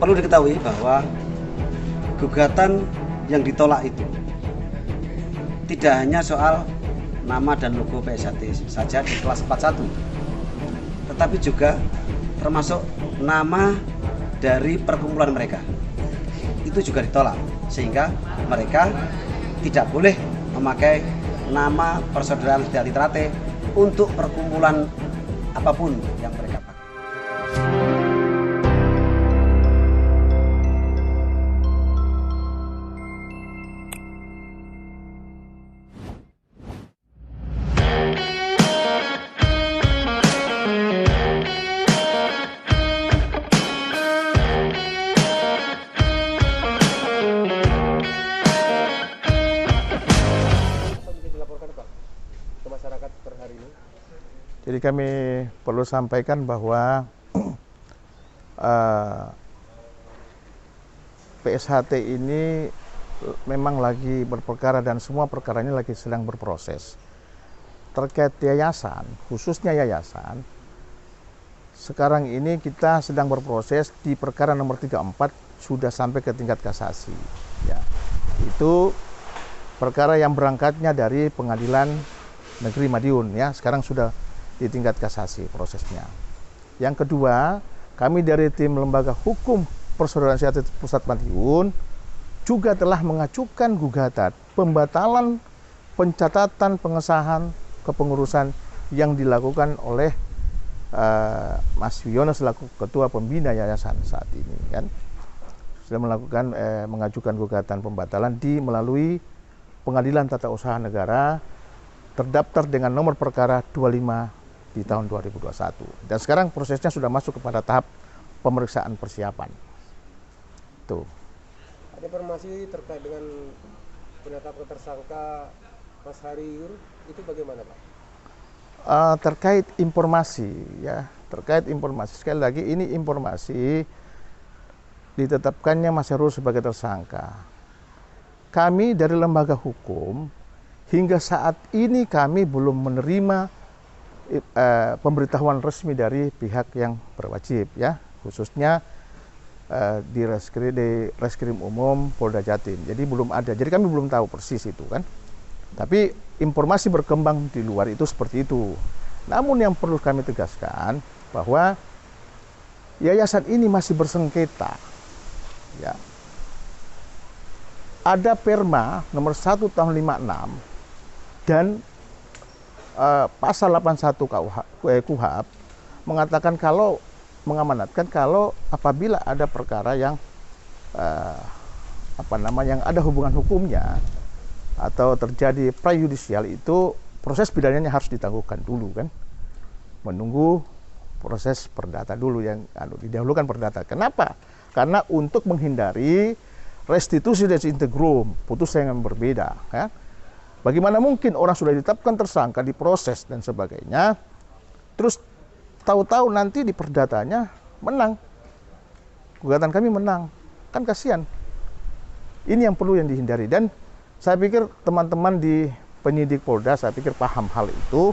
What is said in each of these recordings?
perlu diketahui bahwa gugatan yang ditolak itu tidak hanya soal nama dan logo PSHT saja di kelas 41, tetapi juga termasuk nama dari perkumpulan mereka. Itu juga ditolak, sehingga mereka tidak boleh memakai nama persaudaraan Setiati Trate untuk perkumpulan apapun yang mereka pakai. Jadi kami perlu sampaikan bahwa PSHT ini memang lagi berperkara dan semua perkara ini lagi sedang berproses. Terkait yayasan, khususnya yayasan, sekarang ini kita sedang berproses di perkara nomor 34 sudah sampai ke tingkat kasasi. Ya, itu perkara yang berangkatnya dari Pengadilan Negeri Madiun, ya, sekarang sudah di tingkat kasasi prosesnya. Yang kedua, kami dari tim Lembaga Hukum Persaudaraan Setiati Pusat Madiun juga telah mengajukan gugatan pembatalan pencatatan pengesahan kepengurusan yang dilakukan oleh Mas Wiono selaku Ketua Pembina Yayasan saat ini, kan sudah mengajukan gugatan pembatalan melalui Pengadilan Tata Usaha Negara terdaftar dengan nomor perkara 25 di tahun 2021. Dan sekarang prosesnya sudah masuk kepada tahap pemeriksaan persiapan. Tuh. Ada informasi terkait dengan penetapan tersangka Mas Hariur itu bagaimana, Pak? Terkait informasi, ya, terkait informasi. Sekali lagi ini informasi ditetapkannya Mas Hariur sebagai tersangka. Kami dari lembaga hukum hingga saat ini kami belum menerima pemberitahuan resmi dari pihak yang berwajib, ya, khususnya di Reskrim Umum Polda Jatim. Jadi belum ada. Jadi kami belum tahu persis itu, kan. Tapi informasi berkembang di luar itu seperti itu. Namun yang perlu kami tegaskan bahwa yayasan ini masih bersengketa, ya. Ada Perma nomor 1 tahun 56 dan pasal 81 KUHP mengatakan kalau mengamanatkan kalau apabila ada perkara yang yang ada hubungan hukumnya atau terjadi prajudisial, itu proses pidananya harus ditangguhkan dulu, kan, menunggu proses perdata dulu, yang didahulukan perdata. Kenapa? Karena untuk menghindari restitusi desintegrum, putusan yang berbeda, ya. Bagaimana mungkin orang sudah ditetapkan tersangka, diproses dan sebagainya, terus tahu-tahu nanti di perdatanya menang, gugatan kami menang, kan kasihan. Ini yang perlu yang dihindari, dan saya pikir teman-teman di penyidik Polda saya pikir paham hal itu.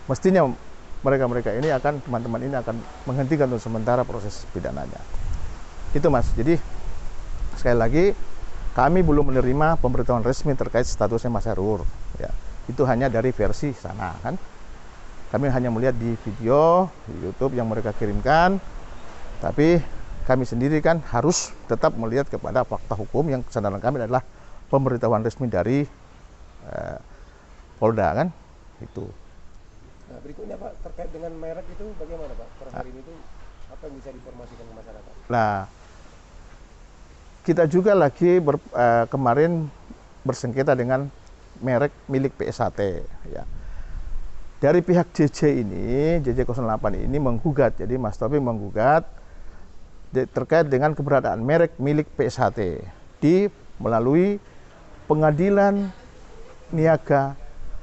Mestinya mereka ini akan, teman-teman ini akan menghentikan untuk sementara proses pidananya. Itu, Mas. Jadi sekali lagi kami belum menerima pemberitahuan resmi terkait statusnya Mas Hariur, ya. Itu hanya dari versi sana, kan. Kami hanya melihat di video di YouTube yang mereka kirimkan. Tapi kami sendiri kan harus tetap melihat kepada fakta hukum yang kesadaran kami adalah pemberitahuan resmi dari Polda, kan. Itu. Nah, berikutnya, Pak, terkait dengan merek itu bagaimana, Pak? Per hari ini itu apa yang bisa diinformasikan ke masyarakat? Nah, kita juga lagi kemarin bersengketa dengan merek milik PSHT, ya. Dari pihak JJ08 ini menggugat, jadi Mas Taufik menggugat terkait dengan keberadaan merek milik PSHT melalui Pengadilan Niaga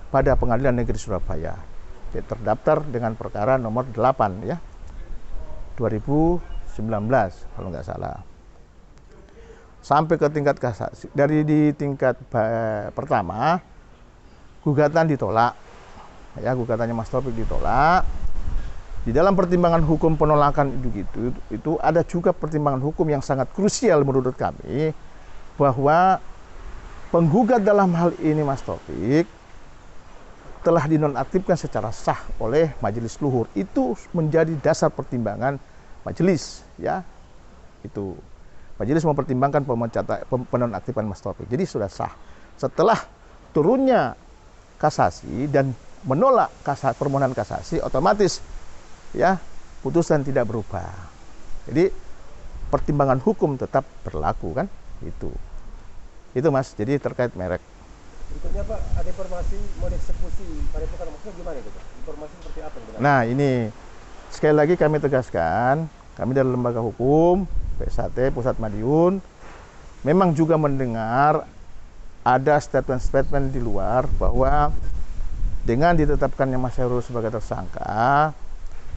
pada Pengadilan Negeri Surabaya. Jadi terdaftar dengan perkara nomor 8, ya, 2019 kalau nggak salah. Sampai ke tingkat kasasi. Dari di tingkat pertama, gugatan ditolak, ya, gugatannya Mas Taufik ditolak. di dalam pertimbangan hukum penolakan itu ada juga pertimbangan hukum yang sangat krusial menurut kami, bahwa penggugat dalam hal ini Mas Taufik telah dinonaktifkan secara sah oleh majelis luhur. Itu menjadi dasar pertimbangan majelis, ya. Itu majelis mempertimbangkan penonaktifan Mas Taufik. Jadi sudah sah. Setelah turunnya kasasi dan menolak permohonan kasasi, otomatis ya putusan tidak berubah. Jadi pertimbangan hukum tetap berlaku kan, itu Mas. Jadi terkait merek. Berikutnya Pak, ada informasi mau dieksekusi pada perkara, maksudnya gimana itu Pak? Informasi seperti apa? Nah ini sekali lagi kami tegaskan, kami dari lembaga hukum PSHT Pusat Madiun memang juga mendengar ada statement-statement di luar bahwa dengan ditetapkannya Mas Khairul sebagai tersangka,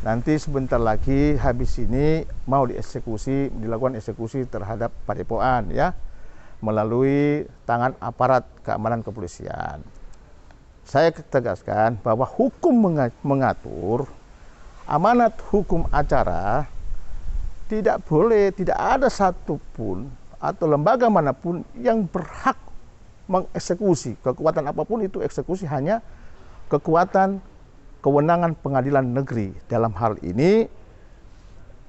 nanti sebentar lagi habis ini mau dilakukan eksekusi terhadap Padepokan, ya, melalui tangan aparat keamanan kepolisian. Saya tegaskan bahwa hukum mengatur, amanat hukum acara tidak ada satupun atau lembaga manapun yang berhak mengeksekusi. Kekuatan apapun itu eksekusi hanya kekuatan kewenangan pengadilan negeri. Dalam hal ini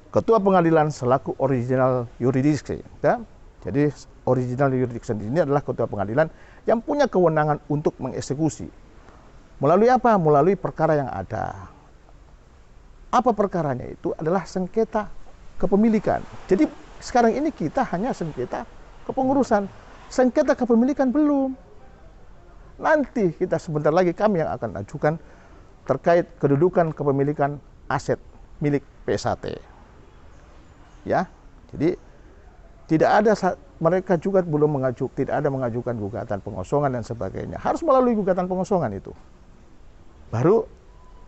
ketua pengadilan selaku original jurisdiction, ya. Jadi original jurisdiction ini adalah ketua pengadilan yang punya kewenangan untuk mengeksekusi. Melalui apa? Melalui perkara yang ada. Apa perkaranya itu? Adalah sengketa kepemilikan. Jadi sekarang ini kita hanya sengketa kepengurusan. Sengketa kepemilikan belum. Nanti kita sebentar lagi kami yang akan ajukan terkait kedudukan kepemilikan aset milik PSHT. Ya. Jadi tidak ada, mereka juga belum tidak ada mengajukan gugatan pengosongan dan sebagainya. Harus melalui gugatan pengosongan itu. Baru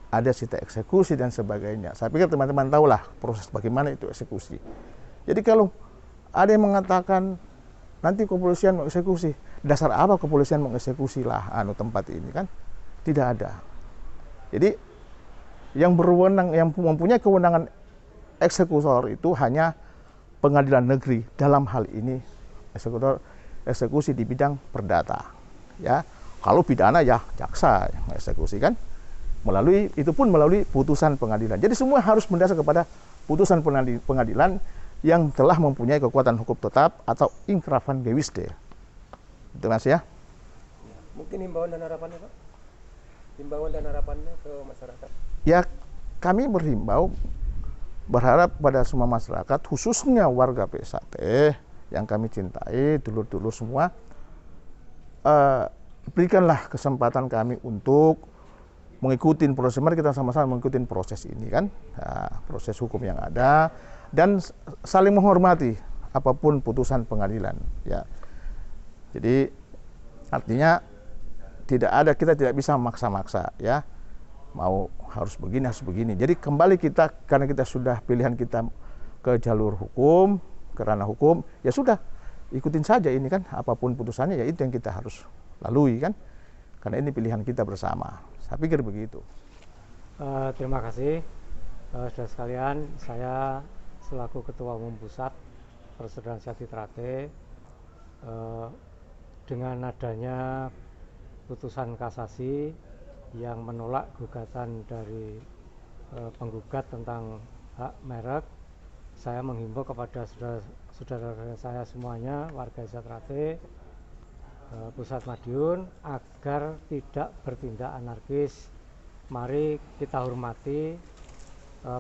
ada sita eksekusi dan sebagainya. Saya pikir teman-teman tahulah proses bagaimana itu eksekusi. Jadi kalau ada yang mengatakan nanti kepolisian mengeksekusi, dasar apa kepolisian mengeksekusi tempat ini kan? Tidak ada. Jadi yang berwenang, yang mempunyai kewenangan eksekutor itu hanya pengadilan negeri, dalam hal ini eksekusi di bidang perdata, ya. Kalau pidana ya jaksa yang eksekusi kan, itu pun melalui putusan pengadilan. Jadi semua harus mendasar kepada putusan pengadilan yang telah mempunyai kekuatan hukum tetap atau inkrafan gewisde. Itu Mas, ya. Mungkin himbauan dan harapannya Pak? Himbauan dan harapannya ke masyarakat? Ya, kami berharap pada semua masyarakat, khususnya warga PSHT yang kami cintai, dulur-dulur semua, berikanlah kesempatan kami untuk mengikuti proses. Mari kita sama-sama mengikuti proses ini kan, proses hukum yang ada, dan saling menghormati apapun putusan pengadilan, ya. Jadi artinya kita tidak bisa maksa-maksa, ya. Mau harus begini. Jadi kembali kita, karena kita sudah pilihan kita ke jalur hukum, ke ranah hukum, ya sudah ikutin saja ini kan, apapun putusannya ya itu yang kita harus lalui kan, karena ini pilihan kita bersama. Saya pikir begitu. Terima kasih saudara sekalian. Saya selaku Ketua Umum Pusat Persaudaraan Sehat Trate, dengan adanya putusan kasasi yang menolak gugatan dari penggugat tentang hak merek, saya menghimbau kepada saudara-saudara saya semuanya, warga Desa Trate, Pusat Madiun, agar tidak bertindak anarkis. Mari kita hormati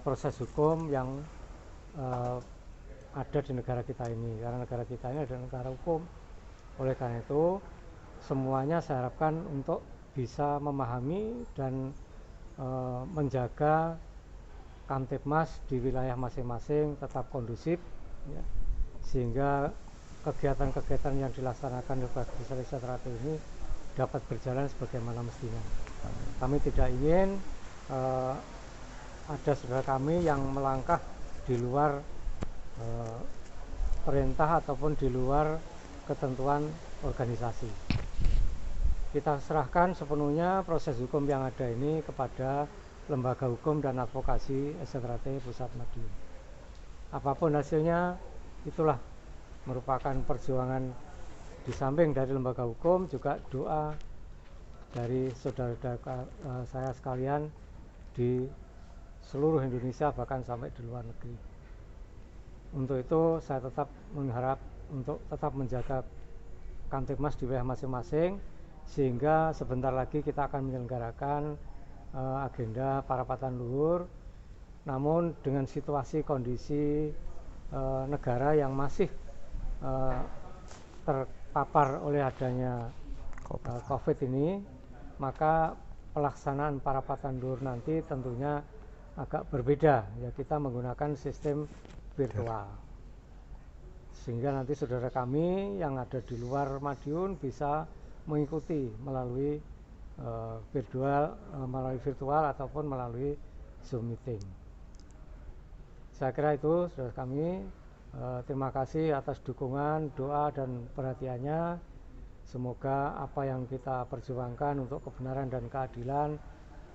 proses hukum yang ada di negara kita ini, karena negara kita ini adalah negara hukum. Oleh karena itu, semuanya saya harapkan untuk bisa memahami dan menjaga Kamtipmas di wilayah masing-masing tetap kondusif, ya, sehingga kegiatan-kegiatan yang dilaksanakan di Desa Trate ini dapat berjalan sebagaimana mestinya. Kami tidak ingin ada saudara kami yang melangkah di luar perintah ataupun di luar ketentuan organisasi. Kita serahkan sepenuhnya proses hukum yang ada ini kepada Lembaga Hukum dan Advokasi STRAT Pusat Madiun. Apapun hasilnya, itulah merupakan perjuangan di samping dari lembaga hukum, juga doa dari saudara-saudara saya sekalian di seluruh Indonesia, bahkan sampai di luar negeri. Untuk itu saya tetap mengharap untuk tetap menjaga Kamtibmas di wilayah masing-masing, sehingga sebentar lagi kita akan menyelenggarakan agenda parapatan luhur, namun dengan situasi kondisi negara yang masih terpapar oleh adanya COVID ini, maka pelaksanaan parapatan luhur nanti tentunya agak berbeda, ya kita menggunakan sistem virtual, sehingga nanti saudara kami yang ada di luar Madiun bisa mengikuti melalui virtual ataupun melalui Zoom meeting. Saya kira itu saudara kami. Terima kasih atas dukungan, doa dan perhatiannya. Semoga apa yang kita perjuangkan untuk kebenaran dan keadilan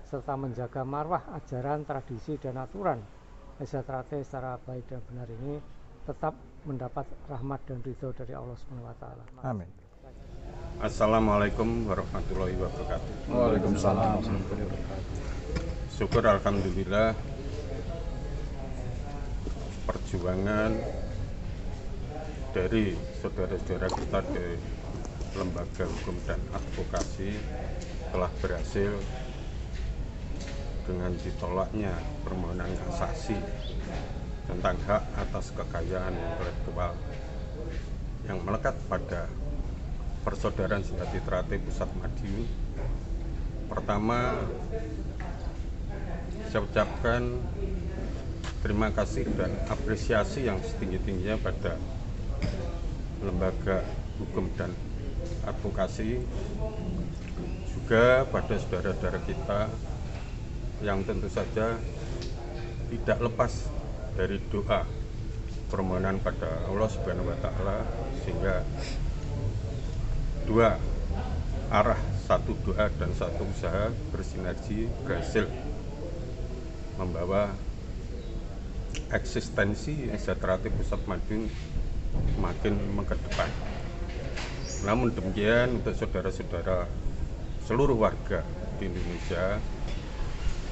serta menjaga marwah ajaran, tradisi dan aturan STRAT secara baik dan benar ini tetap mendapat rahmat dan ridho dari Allah SWT. Amin. Assalamualaikum warahmatullahi wabarakatuh. Waalaikumsalam. Syukur alhamdulillah, perjuangan dari saudara-saudara kita di Lembaga Hukum dan Advokasi telah berhasil dengan ditolaknya permohonan kasasi tentang hak atas kekayaan intelektual yang melekat pada Persaudaraan Sejati Trate Pusat Madiun. Pertama, saya ucapkan terima kasih dan apresiasi yang setinggi-tingginya pada Lembaga Hukum dan Advokasi, juga pada saudara-saudara kita yang tentu saja tidak lepas dari doa permohonan pada Allah Subhanahu wa Ta'ala, sehingga dua arah, satu doa dan satu usaha bersinergi berhasil membawa eksistensi STRAT Pusat Madiun makin mengedepan. Namun demikian, untuk saudara-saudara seluruh warga di Indonesia,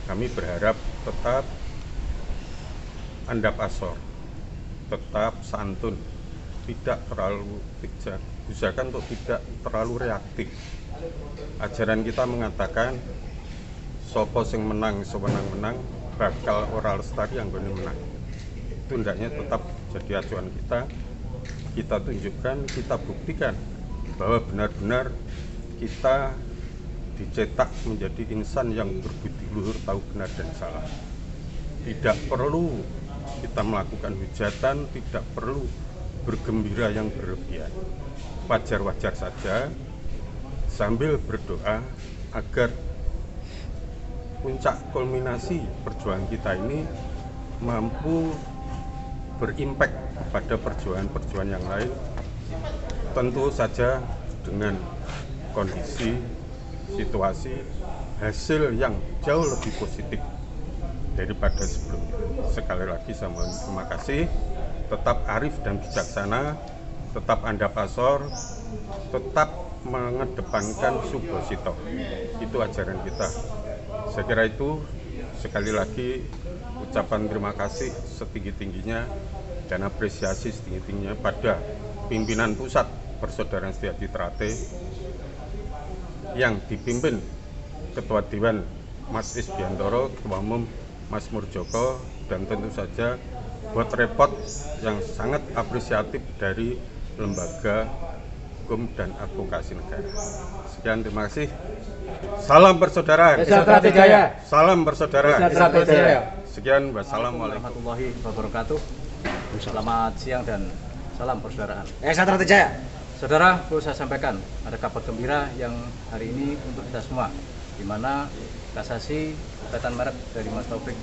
kami berharap tetap andap asor, tetap santun, tidak terlalu bijak, usahakan untuk tidak terlalu reaktif. Ajaran kita mengatakan sopo sing menang sewenang-wenang bakal ora lestari anggone menang. Itu hendaknya tetap jadi acuan kita tunjukkan, kita buktikan bahwa benar-benar kita dicetak menjadi insan yang berbudi luhur, tahu benar dan salah. Tidak perlu kita melakukan hujatan, tidak perlu bergembira yang berlebihan. Wajar-wajar saja sambil berdoa agar puncak kulminasi perjuangan kita ini mampu berimpact pada perjuangan-perjuangan yang lain, tentu saja dengan kondisi, situasi, hasil yang jauh lebih positif daripada sebelumnya. Sekali lagi saya mohon terima kasih, tetap arif dan bijaksana, tetap andap asor, tetap mengedepankan subhosito. Itu ajaran kita. Saya kira itu, sekali lagi ucapan terima kasih setinggi-tingginya dan apresiasi setinggi-tingginya pada pimpinan pusat Persaudaraan Sejati Trate yang dipimpin Ketua Dewan Mas Isbiantoro, Ketua Umum Mas Murjoko, dan tentu saja buat repot yang sangat apresiatif dari Lembaga Hukum dan Advokasi Negara. Sekian, terima kasih. Salam persaudaraan. STRAT Jaya. Salam persaudaraan. STRAT Jaya. Sekian, wassalamualaikum warahmatullahi wabarakatuh. Selamat siang dan salam persaudaraan. STRAT Jaya. Saudara, perlu saya sampaikan ada kabar gembira yang hari ini untuk kita semua, di mana kasasi gugatan merek dari Mas Taufik,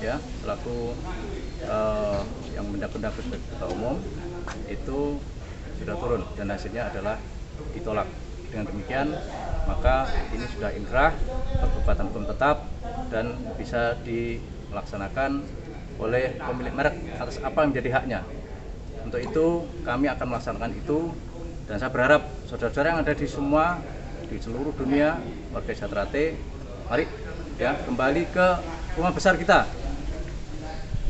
ya, selaku yang mendapat sebagai Ketua Umum itu sudah turun dan hasilnya adalah ditolak. Dengan demikian, maka ini sudah inkrah, perbuatan hukum tetap, dan bisa dilaksanakan oleh pemilik merek atas apa yang menjadi haknya. Untuk itu kami akan melaksanakan itu, dan saya berharap saudara-saudara yang ada di seluruh dunia, warga Sejahtera-T, mari ya kembali ke rumah besar kita.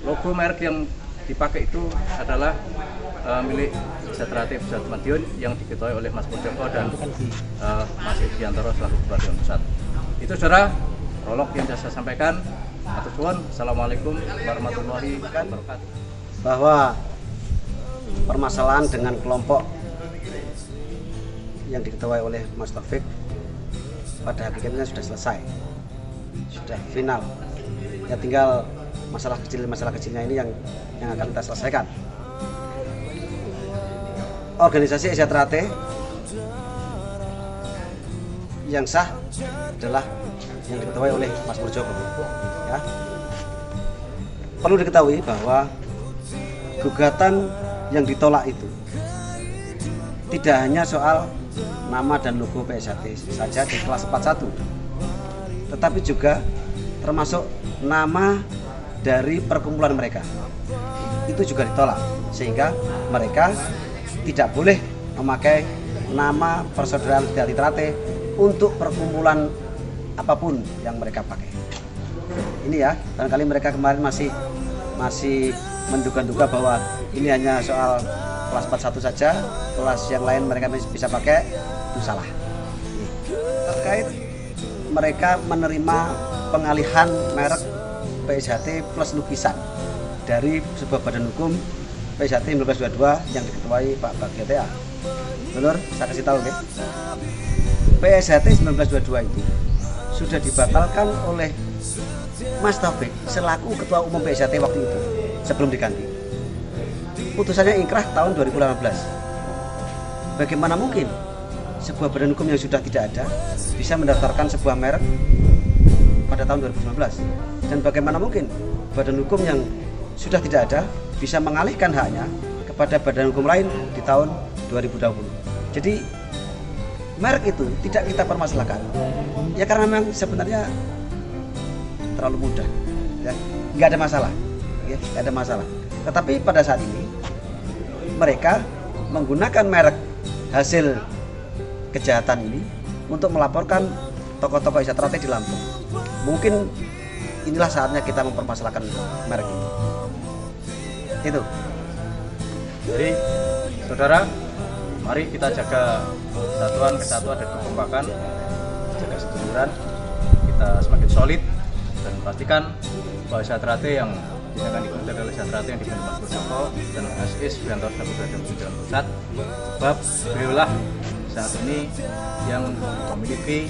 Logo merek yang dipakai itu adalah milik Sejahtera-T Pusat Madiun yang diketuai oleh Mas Muldoko dan Mas Ediantoro selaku Bupati Pusat. Itu saudara, prolog yang saya sampaikan. Atur nuwun. Assalamualaikum warahmatullahi wabarakatuh. Bahwa permasalahan dengan kelompok yang diketuai oleh Mas Taufik pada hakikatnya sudah selesai, sudah final. Ya tinggal masalah kecilnya ini yang akan kita selesaikan. Organisasi Sejahtera-T yang sah adalah yang diketuai oleh Mas Muldoko. Ya. Perlu diketahui bahwa gugatan yang ditolak itu tidak hanya soal nama dan logo PSHT saja di kelas 41, tetapi juga termasuk nama dari perkumpulan mereka. Itu juga ditolak, sehingga mereka tidak boleh memakai nama Persaudaraan Sejahtera-T untuk perkumpulan apapun yang mereka pakai. Ini ya, barangkali mereka kemarin masih menduga-duga bahwa ini hanya soal kelas 41 saja, kelas yang lain mereka bisa pakai, itu salah. Terkait mereka menerima pengalihan merek PSHT plus lukisan dari sebuah badan hukum PSHT 1922 yang diketuai Pak Bagja. Benar, saya kasih tahu ya. PSHT 1922 itu sudah dibatalkan oleh Mas Taufik selaku Ketua Umum PSHT waktu itu sebelum diganti. Putusannya ingkrah tahun 2018. Bagaimana mungkin sebuah badan hukum yang sudah tidak ada bisa mendaftarkan sebuah merek pada tahun 2019? Dan bagaimana mungkin badan hukum yang sudah tidak ada bisa mengalihkan haknya kepada badan hukum lain di tahun 2020? Jadi merek itu tidak kita permasalahkan. Ya karena memang sebenarnya terlalu mudah, ya, nggak ada masalah, ya, nggak ada masalah. Tetapi pada saat ini mereka menggunakan merek hasil kejahatan ini untuk melaporkan tokoh-tokoh Sejahtera-T di Lampung. Mungkin inilah saatnya kita mempermasalahkan merek ini. Itu. Jadi, saudara, mari kita jaga kesatuan dan kekompakan, jaga seduluran, kita semakin solid dan pastikan bahwa Sejahtera-T yang akan digunakan oleh Sejahtera-T yang dipimpin Mas Muldoko dan Mas Ediantoro selaku Bupati Pusat, sebab beliaulah saat ini yang memiliki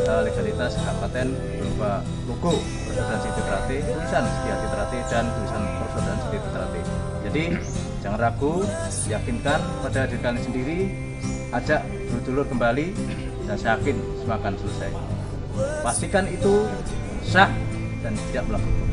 legalitas kabupaten berupa logo Persaudaraan Sejahtera-T, tulisan Sejahtera-T dan tulisan Persaudaraan Sejahtera-T. Jadi jangan ragu, yakinkan pada diri kalian sendiri, ajak dulur-dulur kembali, dan saya yakin semua akan selesai. Pastikan itu sah dan tidak melanggar hukum.